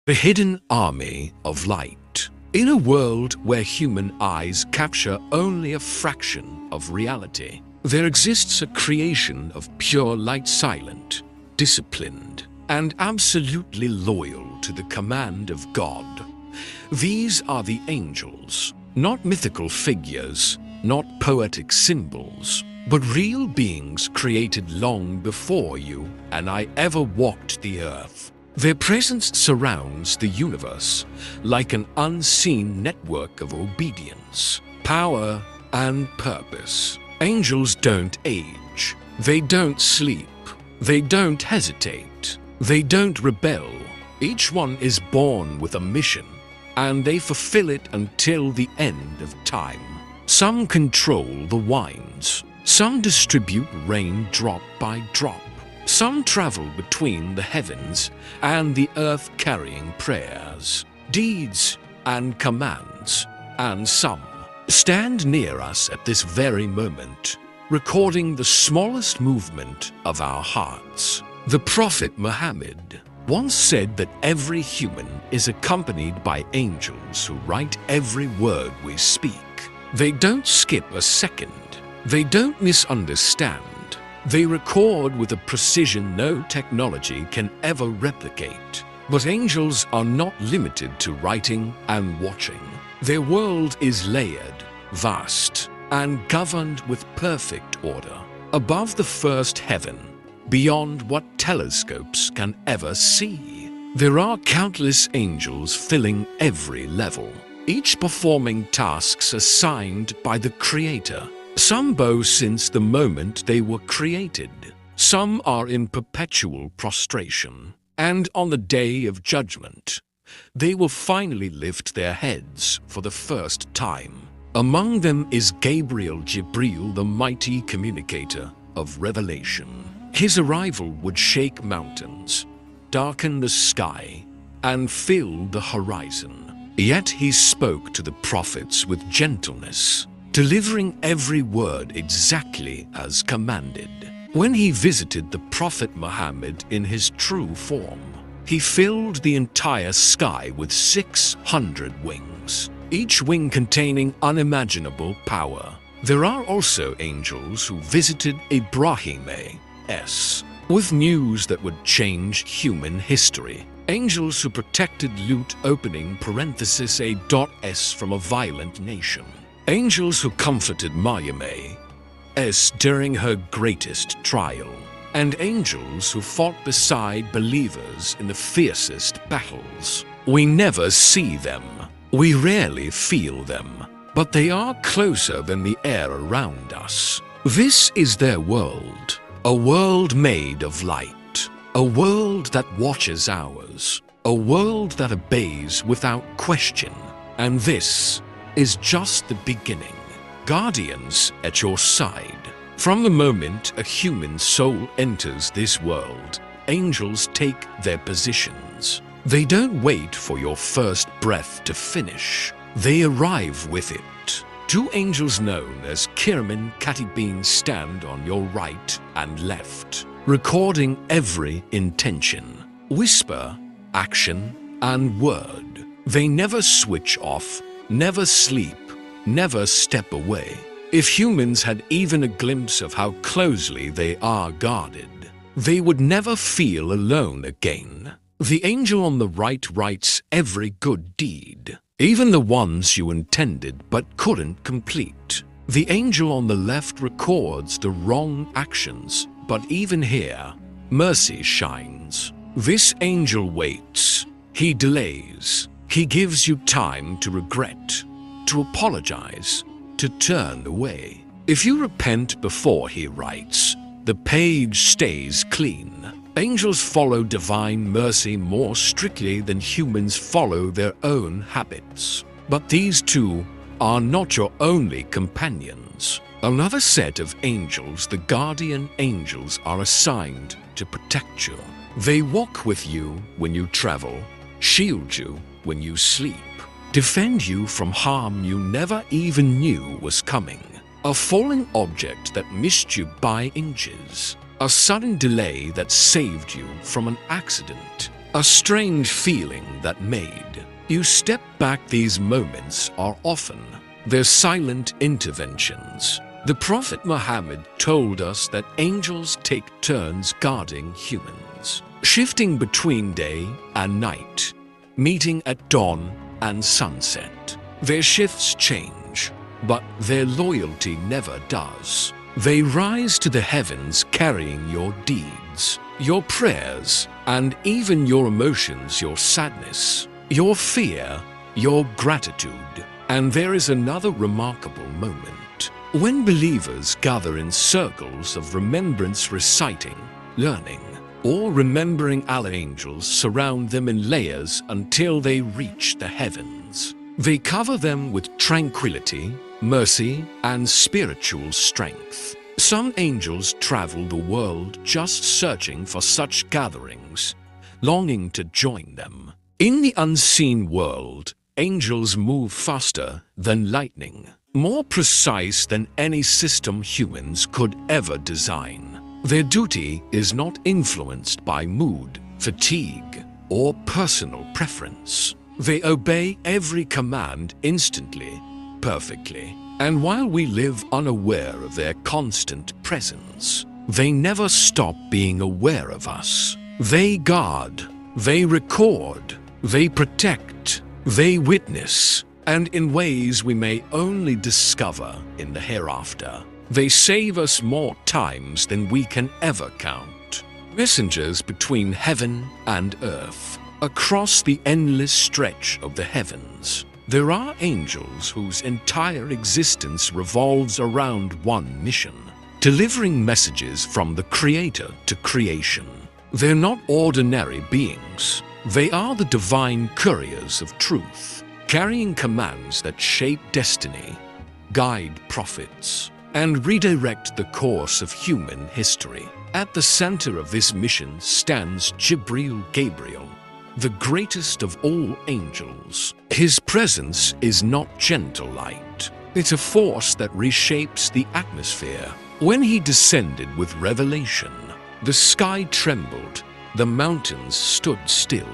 The hidden army of light. In a world where human eyes capture only a fraction of reality, there exists a creation of pure light, silent, disciplined, and absolutely loyal to the command of God. These are the angels, not mythical figures, not poetic symbols, but real beings created long before you and I ever walked the earth. Their presence surrounds the universe like an unseen network of obedience, power, and purpose. Angels don't age. They don't sleep. They don't hesitate. They don't rebel. Each one is born with a mission, and they fulfill it until the end of time. Some control the winds. Some distribute rain drop by drop. Some travel between the heavens and the earth carrying prayers, deeds, and commands, and some stand near us at this very moment, recording the smallest movement of our hearts. The Prophet Muhammad once said that every human is accompanied by angels who write every word we speak. They don't skip a second. They don't misunderstand. They record with a precision no technology can ever replicate. But angels are not limited to writing and watching. Their world is layered, vast, and governed with perfect order. Above the first heaven, beyond what telescopes can ever see, there are countless angels filling every level, each performing tasks assigned by the Creator. Some bow since the moment they were created. Some are in perpetual prostration. And on the day of judgment, they will finally lift their heads for the first time. Among them is Jibreel, the mighty communicator of revelation. His arrival would shake mountains, darken the sky, and fill the horizon. Yet he spoke to the prophets with gentleness, delivering every word exactly as commanded. When he visited the Prophet Muhammad in his true form, he filled the entire sky with 600 wings, each wing containing unimaginable power. There are also angels who visited Ibrahim with news that would change human history. Angels who protected Lut opening (a.s) from a violent nation. Angels who comforted Maryam during her greatest trial, and angels who fought beside believers in the fiercest battles. We never see them, we rarely feel them, but they are closer than the air around us. This is their world, a world made of light, a world that watches ours, a world that obeys without question, and this is just the beginning. Guardians at your side. From the moment a human soul enters this world, angels take their positions. They don't wait for your first breath to finish. They arrive with it. Two angels known as Kiraman Katibin stand on your right and left, recording every intention, whisper, action, and word. They never switch off, never sleep, never step away. If humans had even a glimpse of how closely they are guarded, they would never feel alone again. The angel on the right writes every good deed, even the ones you intended but couldn't complete. The angel on the left records the wrong actions, but even here, mercy shines. This angel waits. He delays. He gives you time to regret, to apologize, to turn away. If you repent before he writes, the page stays clean. Angels follow divine mercy more strictly than humans follow their own habits. But these two are not your only companions. Another set of angels, the guardian angels, are assigned to protect you. They walk with you when you travel, shield you when you sleep, defend you from harm you never even knew was coming. A falling object that missed you by inches. A sudden delay that saved you from an accident. a strange feeling that made you step back. These moments are often their silent interventions. The Prophet Muhammad told us that angels take turns guarding humans, shifting between day and night, meeting at dawn and sunset. Their shifts change, but their loyalty never does. They rise to the heavens carrying your deeds, your prayers, and even your emotions, your sadness, your fear, your gratitude. And there is another remarkable moment. When believers gather in circles of remembrance, reciting, learning, or remembering, Allah angels surround them in layers until they reach the heavens. They cover them with tranquility, mercy, and spiritual strength. Some angels travel the world just searching for such gatherings, longing to join them. In the unseen world, angels move faster than lightning, more precise than any system humans could ever design. Their duty is not influenced by mood, fatigue, or personal preference. They obey every command instantly, perfectly. And while we live unaware of their constant presence, they never stop being aware of us. They guard, they record, they protect, they witness, and in ways we may only discover in the hereafter. They save us more times than we can ever count. Messengers between heaven and earth, across the endless stretch of the heavens. There are angels whose entire existence revolves around one mission, delivering messages from the Creator to creation. They're not ordinary beings. They are the divine couriers of truth, carrying commands that shape destiny, guide prophets, and redirect the course of human history. At the center of this mission stands Jibreel, Gabriel, the greatest of all angels. His presence is not gentle light. It's a force that reshapes the atmosphere. When he descended with revelation, the sky trembled, the mountains stood still,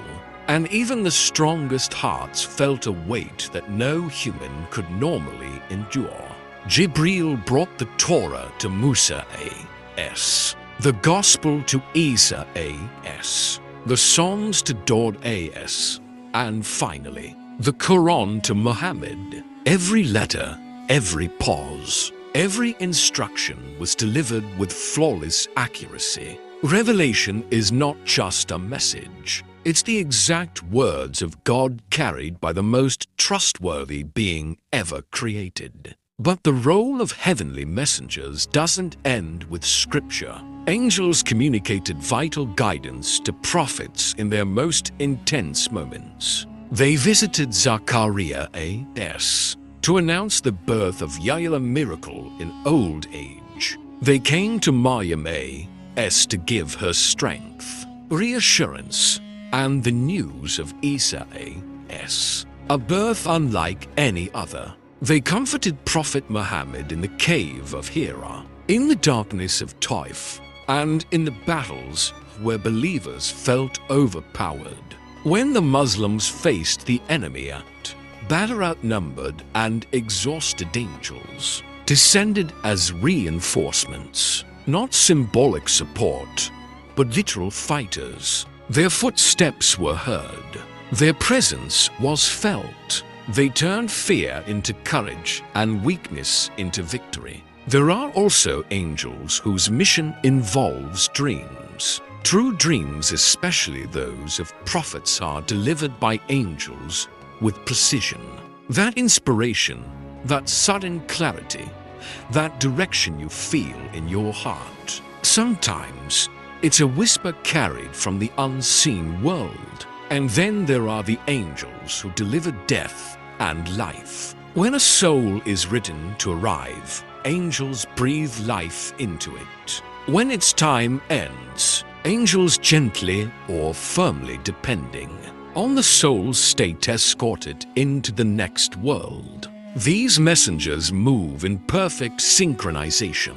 and even the strongest hearts felt a weight that no human could normally endure. Jibreel brought the Torah to Musa a.s., the Gospel to Isa a.s., the Psalms to Daud a.s., and finally, the Quran to Muhammad. Every letter, every pause, every instruction was delivered with flawless accuracy. Revelation is not just a message. It's the exact words of God carried by the most trustworthy being ever created. But the role of heavenly messengers doesn't end with scripture. Angels communicated vital guidance to prophets in their most intense moments. They visited Zachariah a.s. to announce the birth of Yahya, a miracle in old age. They came to Maryam a.s. to give her strength, reassurance, and the news of Isa a.s., a birth unlike any other. They comforted Prophet Muhammad in the cave of Hira, in the darkness of Taif, and in the battles where believers felt overpowered. When the Muslims faced the enemy at battle, outnumbered and exhausted, angels descended as reinforcements, not symbolic support, but literal fighters. Their footsteps were heard. Their presence was felt. They turned fear into courage and weakness into victory. There are also angels whose mission involves dreams. True dreams, especially those of prophets, are delivered by angels with precision. That inspiration, that sudden clarity, that direction you feel in your heart. Sometimes it's a whisper carried from the unseen world. And then there are the angels who deliver death and life. When a soul is written to arrive, angels breathe life into it. When its time ends, angels gently or firmly, depending on the soul's state, escort it into the next world. These messengers move in perfect synchronization,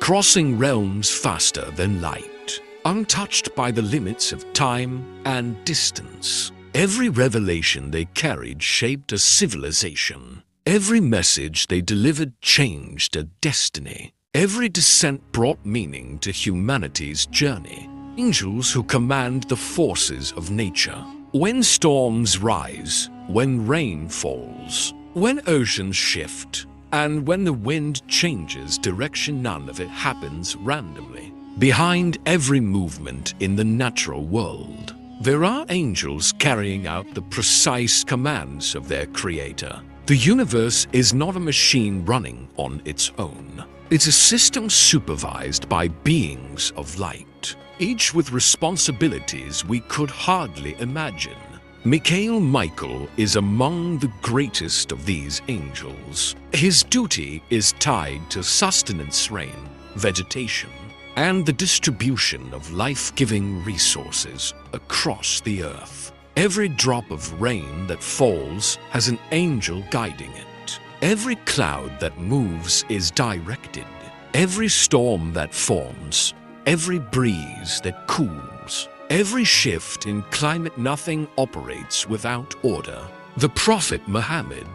crossing realms faster than light. untouched by the limits of time and distance. Every revelation they carried shaped a civilization. Every message they delivered changed a destiny. Every descent brought meaning to humanity's journey. Angels who command the forces of nature. When storms rise, when rain falls, when oceans shift, and when the wind changes direction, none of it happens randomly. Behind every movement in the natural world, there are angels carrying out the precise commands of their creator. The universe is not a machine running on its own. It's a system supervised by beings of light, each with responsibilities we could hardly imagine. Mika'il is among the greatest of these angels. His duty is tied to sustenance, rain, vegetation, and the distribution of life-giving resources across the earth. Every drop of rain that falls has an angel guiding it. Every cloud that moves is directed. Every storm that forms, every breeze that cools, every shift in climate, nothing operates without order. The Prophet Muhammad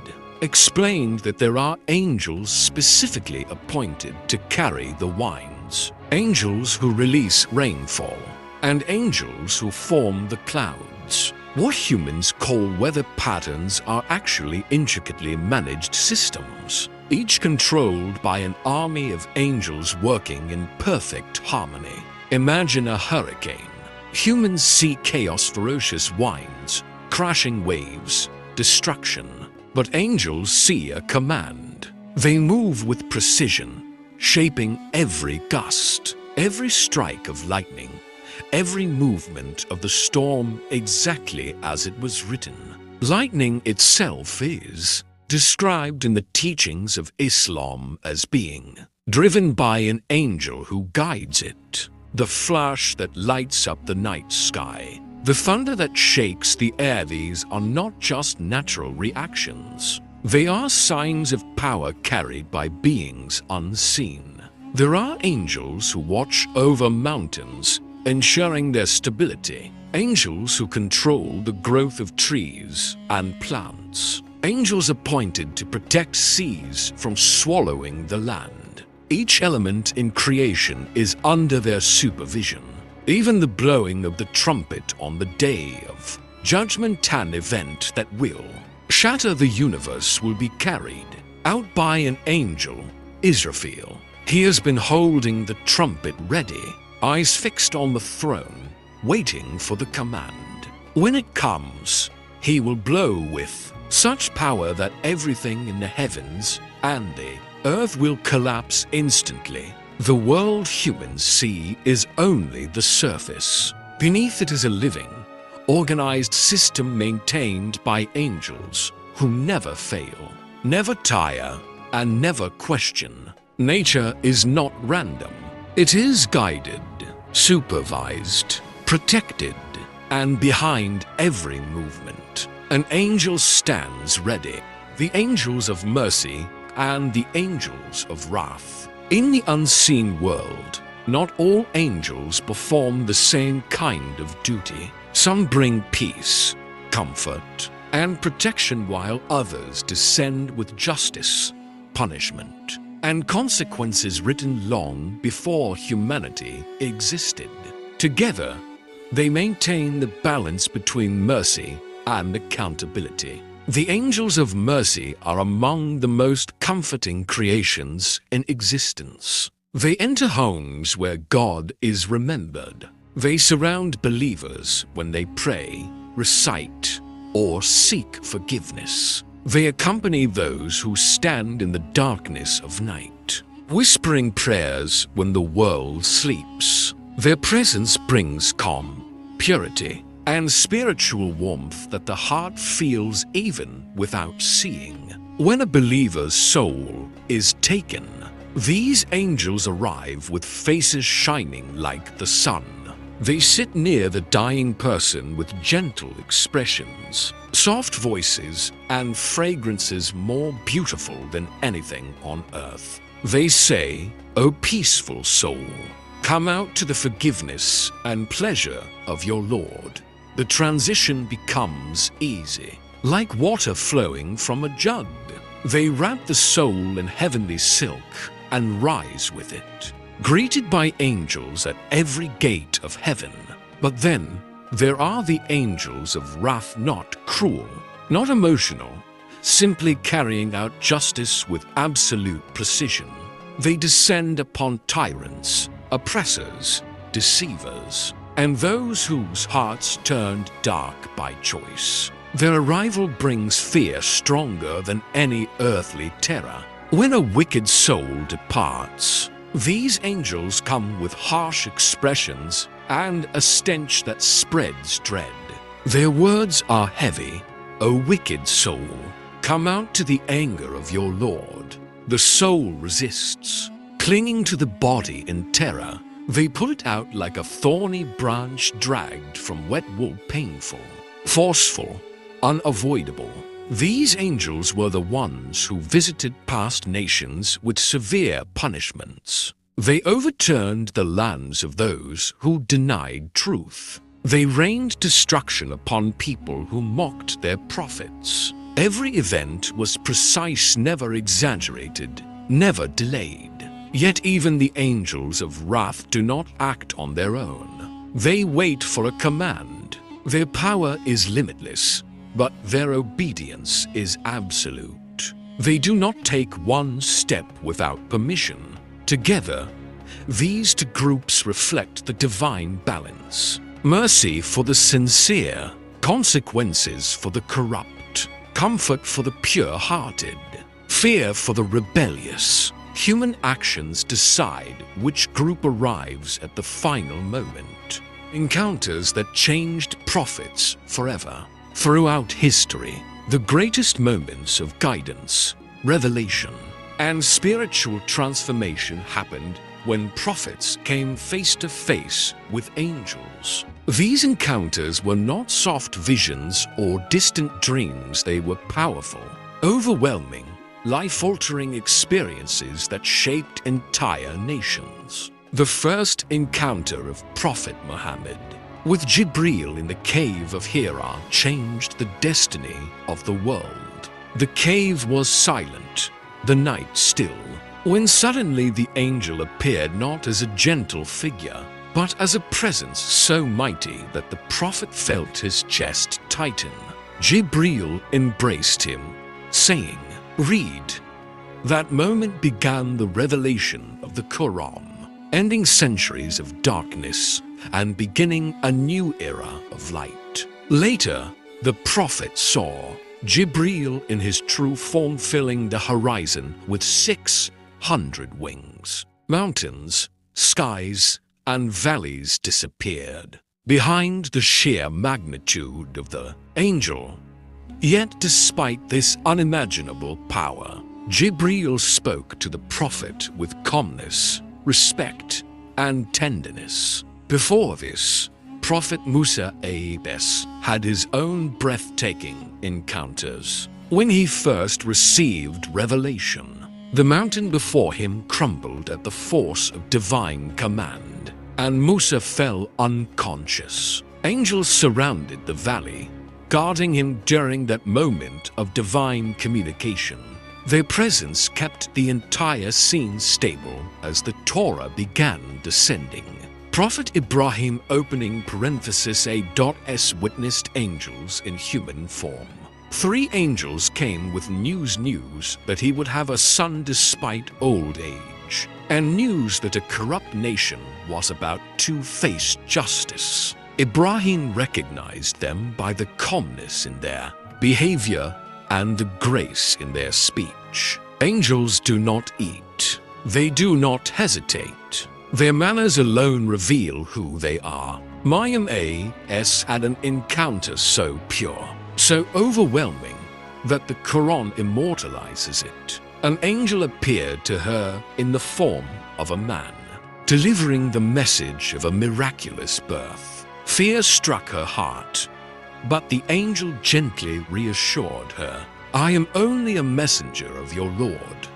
explained that there are angels specifically appointed to carry the winds, angels who release rainfall, and angels who form the clouds. What humans call weather patterns are actually intricately managed systems, each controlled by an army of angels working in perfect harmony. Imagine a hurricane. Humans see chaos, ferocious winds, crashing waves, destruction. But angels see a command. They move with precision, shaping every gust, every strike of lightning, every movement of the storm exactly as it was written. Lightning itself is described in the teachings of Islam as being driven by an angel who guides it, the flash that lights up the night sky, the thunder that shakes the air. These are not just natural reactions. They are signs of power carried by beings unseen. There are angels who watch over mountains, ensuring their stability. Angels who control the growth of trees and plants. Angels appointed to protect seas from swallowing the land. Each element in creation is under their supervision. Even the blowing of the trumpet on the day of judgment, an event that will shatter the universe, will be carried out by an angel, Israfeel. He has been holding the trumpet ready, eyes fixed on the throne, waiting for the command. When it comes, he will blow with such power that everything in the heavens and the earth will collapse instantly. The world humans see is only the surface. Beneath it is a living, organized system maintained by angels who never fail, never tire, and never question. Nature is not random. It is guided, supervised, protected, and behind every movement, an angel stands ready. The angels of mercy and the angels of wrath. In the unseen world, not all angels perform the same kind of duty. Some bring peace, comfort, and protection, while others descend with justice, punishment, and consequences written long before humanity existed. Together, they maintain the balance between mercy and accountability. The angels of mercy are among the most comforting creations in existence. They enter homes where God is remembered. They surround believers when they pray, recite, or seek forgiveness. They accompany those who stand in the darkness of night, whispering prayers when the world sleeps. Their presence brings calm, purity, and spiritual warmth that the heart feels even without seeing. When a believer's soul is taken, these angels arrive with faces shining like the sun. They sit near the dying person with gentle expressions, soft voices, and fragrances more beautiful than anything on earth. They say, "O peaceful soul, Come out to the forgiveness and pleasure of your Lord. The transition becomes easy, like water flowing from a jug. They wrap the soul in heavenly silk and rise with it, greeted by angels at every gate of heaven. But then there are the angels of wrath, not cruel, not emotional, simply carrying out justice with absolute precision. They descend upon tyrants, oppressors, deceivers, and those whose hearts turned dark by choice. Their arrival brings fear stronger than any earthly terror. When a wicked soul departs, these angels come with harsh expressions and a stench that spreads dread. Their words are heavy. O wicked soul, come out to the anger of your Lord. The soul resists, clinging to the body in terror. They pull it out like a thorny branch dragged from wet wool, painful, forceful, unavoidable. These angels were the ones who visited past nations with severe punishments. They overturned the lands of those who denied truth. They rained destruction upon people who mocked their prophets. Every event was precise, never exaggerated, never delayed. Yet even the angels of wrath do not act on their own. They wait for a command. Their power is limitless, but their obedience is absolute. They do not take one step without permission. Together, these two groups reflect the divine balance. Mercy for the sincere, consequences for the corrupt, comfort for the pure-hearted, fear for the rebellious. Human actions decide which group arrives at the final moment. Encounters that changed prophets forever. Throughout history, the greatest moments of guidance, revelation, and spiritual transformation happened when prophets came face to face with angels. These encounters were not soft visions or distant dreams. They were powerful, overwhelming, life-altering experiences that shaped entire nations. The first encounter of Prophet Muhammad with Jibreel in the cave of Hira changed the destiny of the world. The cave was silent, the night still, when suddenly the angel appeared not as a gentle figure, but as a presence so mighty that the prophet felt his chest tighten. Jibreel embraced him, saying, "Read." That moment began the revelation of the Quran, ending centuries of darkness and beginning a new era of light. Later, the prophet saw Jibreel in his true form, filling the horizon with 600 wings. Mountains, skies, and valleys disappeared behind the sheer magnitude of the angel. Yet despite this unimaginable power, Jibreel spoke to the prophet with calmness, respect, and tenderness. Before this, Prophet Musa a.s. had his own breathtaking encounters. When he first received revelation, the mountain before him crumbled at the force of divine command, and Musa fell unconscious. Angels surrounded the valley, guarding him during that moment of divine communication. Their presence kept the entire scene stable as the Torah began descending. Prophet Ibrahim opening parenthesis a.s. witnessed angels in human form. 3 angels came with news that he would have a son despite old age, and news that a corrupt nation was about to face justice. Ibrahim recognized them by the calmness in their behavior and the grace in their speech. Angels do not eat. They do not hesitate. Their manners alone reveal who they are. Maryam a.s. had an encounter so pure, so overwhelming, that the Quran immortalizes it. An angel appeared to her in the form of a man, delivering the message of a miraculous birth. Fear struck her heart, but the angel gently reassured her, "I am only a messenger of your Lord."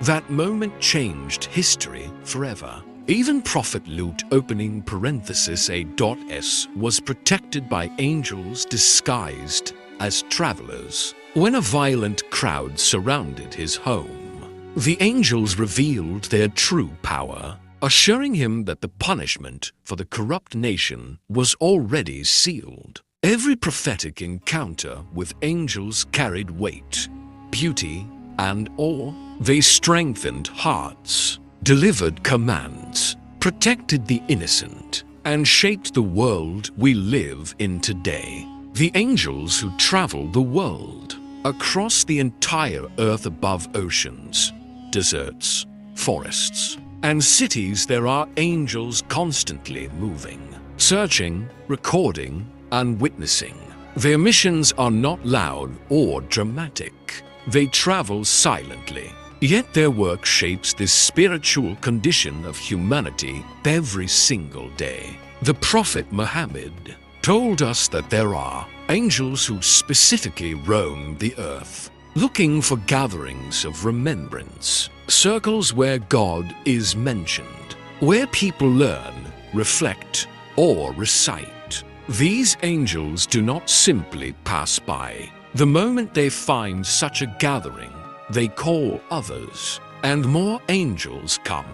That moment changed history forever. Even Prophet Lut opening parenthesis a.s was protected by angels disguised as travelers. When a violent crowd surrounded his home, the angels revealed their true power, assuring him that the punishment for the corrupt nation was already sealed. Every prophetic encounter with angels carried weight, beauty, and awe. They strengthened hearts, delivered commands, protected the innocent, and shaped the world we live in today. The angels who travel the world, across the entire earth above oceans, deserts, forests, and cities, there are angels constantly moving, searching, recording, and witnessing. Their missions are not loud or dramatic. They travel silently. Yet their work shapes this spiritual condition of humanity every single day. The Prophet Muhammad told us that there are angels who specifically roam the earth, looking for gatherings of remembrance, circles where God is mentioned, where people learn, reflect, or recite. These angels do not simply pass by. The moment they find such a gathering, they call others, and more angels come,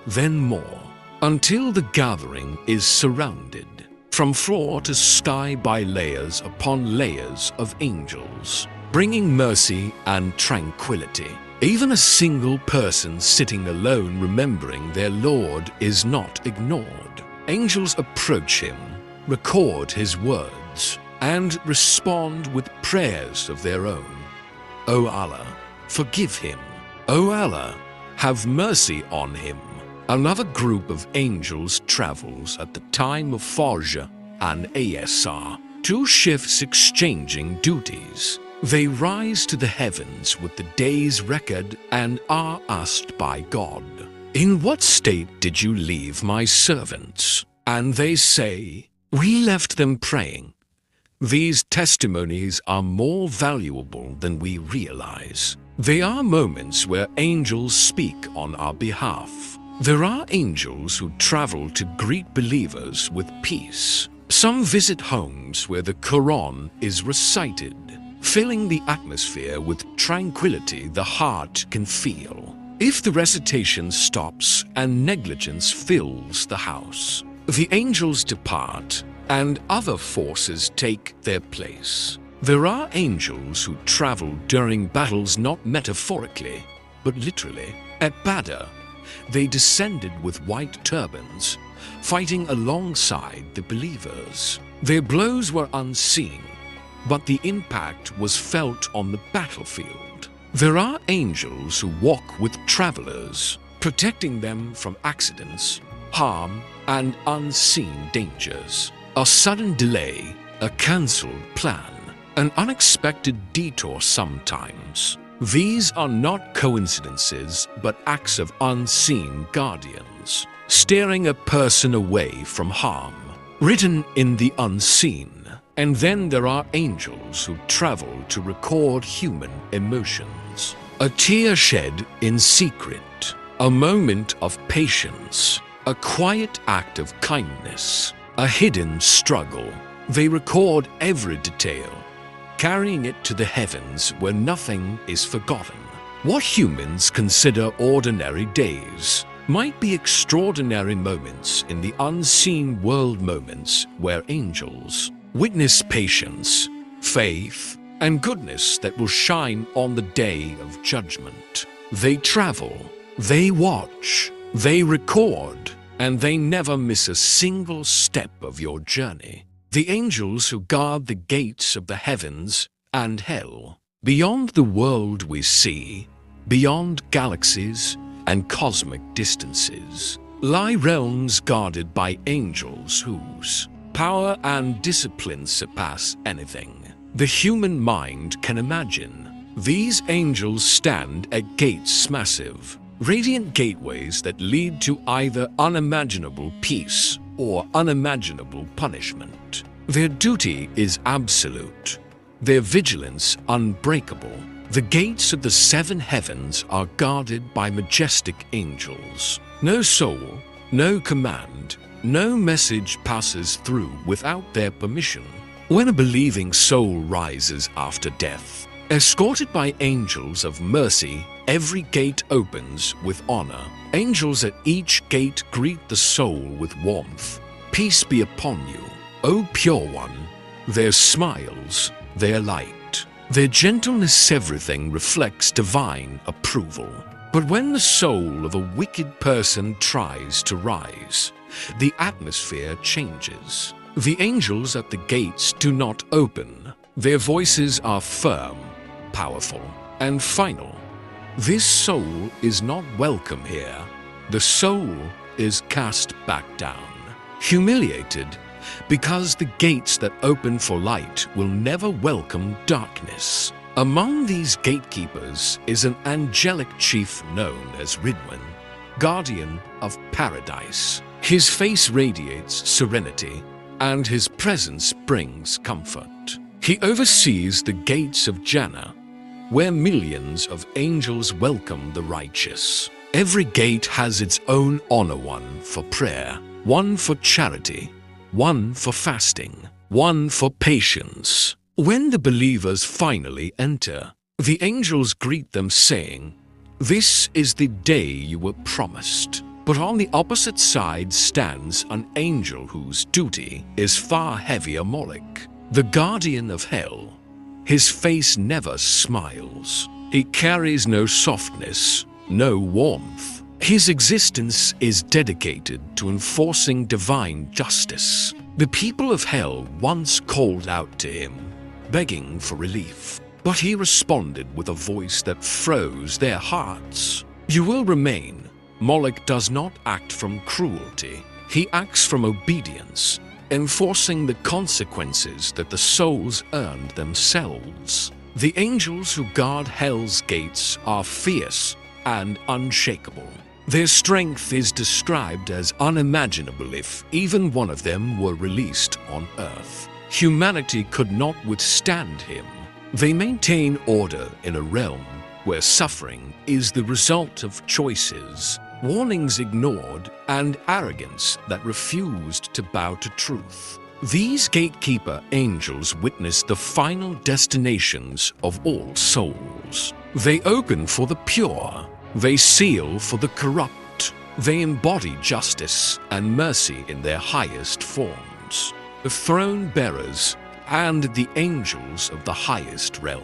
then more, until the gathering is surrounded from floor to sky by layers upon layers of angels, bringing mercy and tranquility. Even a single person sitting alone remembering their Lord is not ignored. Angels approach him, record his words, and respond with prayers of their own. O Allah, forgive him. O Allah, have mercy on him. Another group of angels travels at the time of Fajr and Asr, two shifts exchanging duties. They rise to the heavens with the day's record and are asked by God, "In what state did you leave my servants?" And they say, "We left them praying." These testimonies are more valuable than we realize. They are moments where angels speak on our behalf. There are angels who travel to greet believers with peace. Some visit homes where the Quran is recited, filling the atmosphere with tranquility the heart can feel. If the recitation stops and negligence fills the house, the angels depart and other forces take their place. There are angels who travel during battles not metaphorically, but literally. At Badr, they descended with white turbans, fighting alongside the believers. Their blows were unseen, but the impact was felt on the battlefield. There are angels who walk with travelers, protecting them from accidents, harm, and unseen dangers. A sudden delay, a cancelled plan, an unexpected detour sometimes. These are not coincidences, but acts of unseen guardians, steering a person away from harm, written in the unseen. And then there are angels who travel to record human emotions. A tear shed in secret, a moment of patience, a quiet act of kindness, a hidden struggle. They record every detail, carrying it to the heavens where nothing is forgotten. What humans consider ordinary days might be extraordinary moments in the unseen world, moments where angels witness patience, faith, and goodness that will shine on the day of judgment. They travel, they watch, they record, and they never miss a single step of your journey. The angels who guard the gates of the heavens and hell. Beyond the world we see, beyond galaxies and cosmic distances, lie realms guarded by angels whose power and discipline surpass anything the human mind can imagine. These angels stand at gates massive, radiant gateways that lead to either unimaginable peace or unimaginable punishment. Their duty is absolute, their vigilance unbreakable. The gates of the seven heavens are guarded by majestic angels. No soul, No command, no message passes through without their permission. When a believing soul rises after death, escorted by angels of mercy, every gate opens with honor. Angels at each gate greet the soul with warmth. Peace be upon you, O pure one. Their smiles, their light, their gentleness, everything reflects divine approval. But when the soul of a wicked person tries to rise, the atmosphere changes. The angels at the gates do not open. Their voices are firm, powerful, and final. This soul is not welcome here. The soul is cast back down, humiliated, because the gates that open for light will never welcome darkness. Among these gatekeepers is an angelic chief known as Ridwan, guardian of paradise. His face radiates serenity, and his presence brings comfort. He oversees the gates of Jannah, where millions of angels welcome the righteous. Every gate has its own honor, one for prayer, one for charity, one for fasting, one for patience. When the believers finally enter, the angels greet them saying, "This is the day you were promised." But on the opposite side stands an angel whose duty is far heavier, Moloch, the guardian of hell. His face never smiles. He carries no softness, no warmth. His existence is dedicated to enforcing divine justice. The people of hell once called out to him, begging for relief, but he responded with a voice that froze their hearts. "You will remain." Moloch does not act from cruelty. He acts from obedience, enforcing the consequences that the souls earned themselves. The angels who guard hell's gates are fierce and unshakable. Their strength is described as unimaginable. If even one of them were released on earth, humanity could not withstand him. They maintain order in a realm where suffering is the result of choices, warnings ignored, and arrogance that refused to bow to truth. These gatekeeper angels witness the final destinations of all souls. They open for the pure. They seal for the corrupt. They embody justice and mercy in their highest forms. The throne bearers and the angels of the highest realm.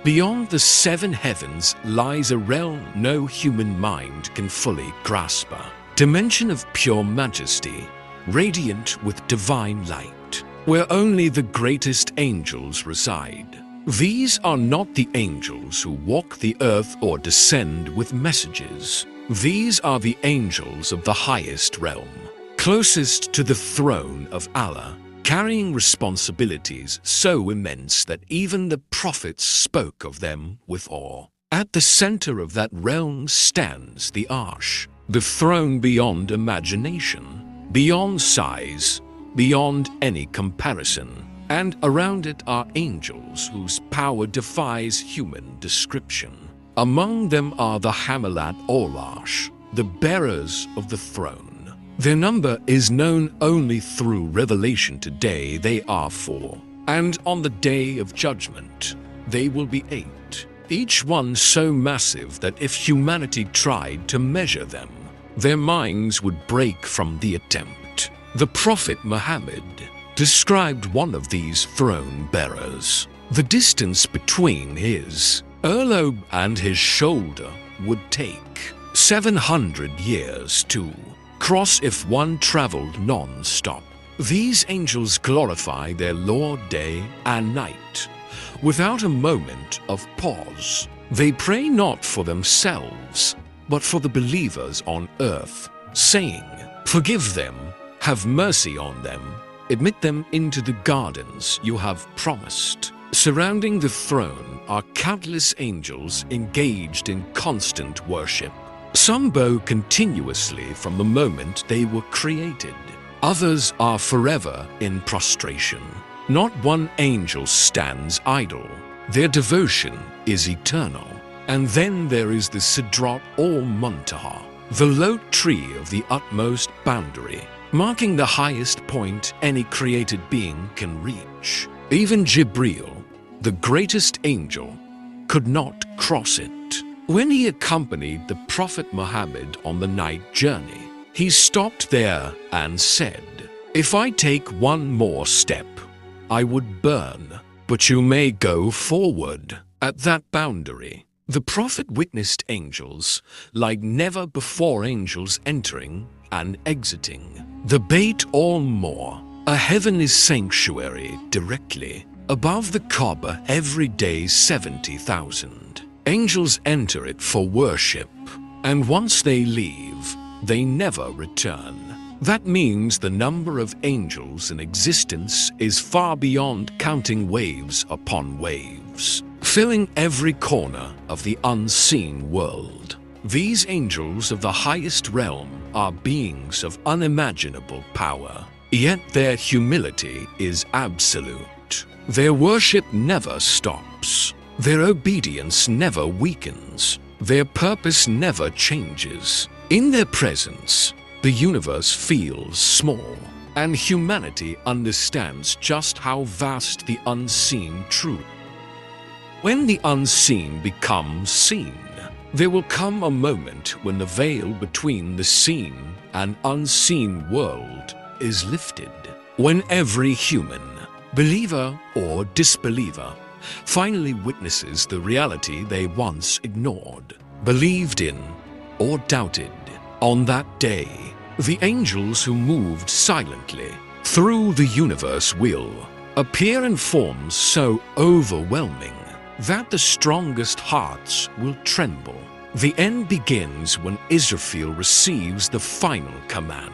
Beyond the seven heavens lies a realm no human mind can fully grasp, a dimension of pure majesty, radiant with divine light, where only the greatest angels reside. These are not the angels who walk the earth or descend with messages. These are the angels of the highest realm, closest to the throne of Allah, carrying responsibilities so immense that even the prophets spoke of them with awe. At the center of that realm stands the Arsh, the throne beyond imagination, beyond size, beyond any comparison. And around it are angels whose power defies human description. Among them are the Hamalat Arsh, the bearers of the throne. Their number is known only through revelation. Today they are 4, and on the day of judgment they will be 8, each one so massive that if humanity tried to measure them, their minds would break from the attempt. The Prophet Muhammad described one of these throne bearers. The distance between his earlobe and his shoulder would take 700 years to cross if one traveled non-stop. These angels glorify their Lord day and night, without a moment of pause. They pray not for themselves, but for the believers on earth, saying, "Forgive them, have mercy on them, admit them into the gardens you have promised." Surrounding the throne are countless angels engaged in constant worship. Some bow continuously from the moment they were created. Others are forever in prostration. Not one angel stands idle. Their devotion is eternal. And then there is the Sidrat al-Muntaha, the low tree of the utmost boundary, marking the highest point any created being can reach. Even Jibreel, the greatest angel, could not cross it. When he accompanied the Prophet Muhammad on the night journey, he stopped there and said, "If I take one more step, I would burn, but you may go forward." At that boundary, the Prophet witnessed angels like never before, angels entering and exiting the Beit al-More, a heavenly sanctuary directly above the Kaaba. Every day 70,000 angels enter it for worship, and once they leave, they never return. That means the number of angels in existence is far beyond counting, waves upon waves, filling every corner of the unseen world. These angels of the highest realm are beings of unimaginable power, yet their humility is absolute. Their worship never stops. Their obedience never weakens. Their purpose never changes. In their presence, the universe feels small, and humanity understands just how vast the unseen truth. When the unseen becomes seen, there will come a moment when the veil between the seen and unseen world is lifted, when every human, believer or disbeliever, finally witnesses the reality they once ignored, believed in, or doubted. On that day, the angels who moved silently through the universe will appear in forms so overwhelming that the strongest hearts will tremble. The end begins when Israfeel receives the final command.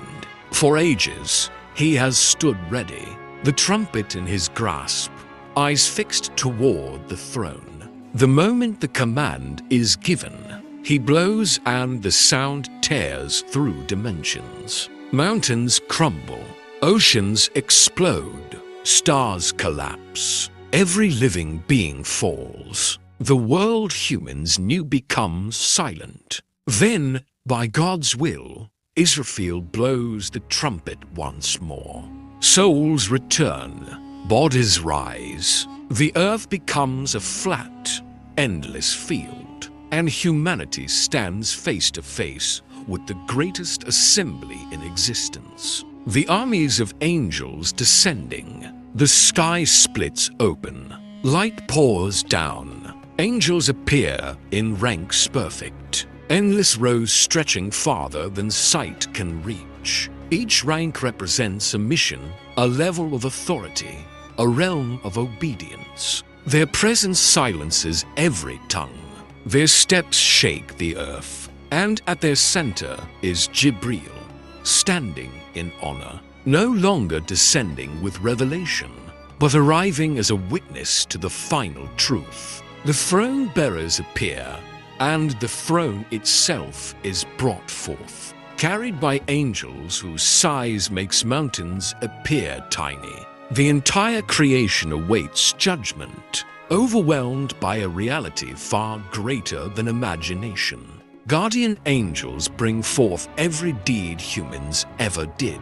For ages, he has stood ready, the trumpet in his grasp, eyes fixed toward the throne. The moment the command is given, he blows and the sound tears through dimensions. Mountains crumble, oceans explode, stars collapse. Every living being falls. The world humans knew becomes silent. Then, by God's will, Israfeel blows the trumpet once more. Souls return, bodies rise. The earth becomes a flat, endless field, and humanity stands face to face with the greatest assembly in existence. The armies of angels descending. The sky splits open. Light pours down. Angels appear in ranks perfect. Endless rows stretching farther than sight can reach. Each rank represents a mission, a level of authority, a realm of obedience. Their presence silences every tongue. Their steps shake the earth. And at their center is Jibreel, standing in honor, no longer descending with revelation, but arriving as a witness to the final truth. The throne bearers appear, and the throne itself is brought forth, carried by angels whose size makes mountains appear tiny. The entire creation awaits judgment, overwhelmed by a reality far greater than imagination. Guardian angels bring forth every deed humans ever did.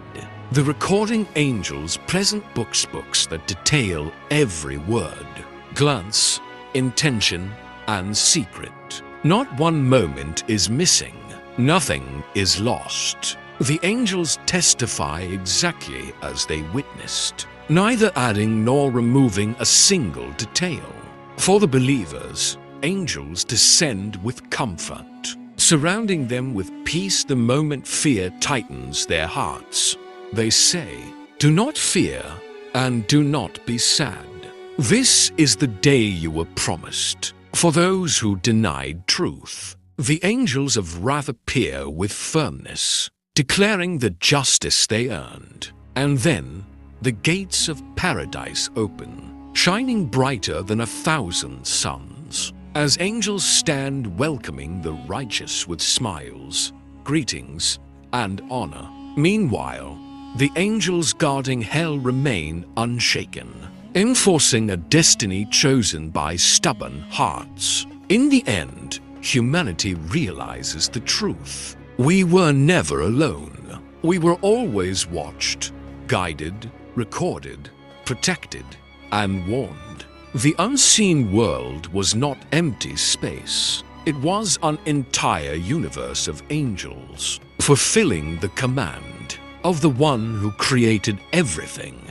The recording angels present books that detail every word, glance, intention, and secret. Not one moment is missing. Nothing is lost. The angels testify exactly as they witnessed, neither adding nor removing a single detail. For the believers, angels descend with comfort, surrounding them with peace the moment fear tightens their hearts. They say, "Do not fear and do not be sad. This is the day you were promised." For those who denied truth, the angels of wrath appear with firmness, declaring the justice they earned. And then the gates of paradise open, shining brighter than 1,000 suns, as angels stand welcoming the righteous with smiles, greetings, and honor. Meanwhile, the angels guarding hell remain unshaken, enforcing a destiny chosen by stubborn hearts. In the end, humanity realizes the truth. We were never alone. We were always watched, guided, recorded, protected, and warned. The unseen world was not empty space. It was an entire universe of angels, fulfilling the command of the one who created everything.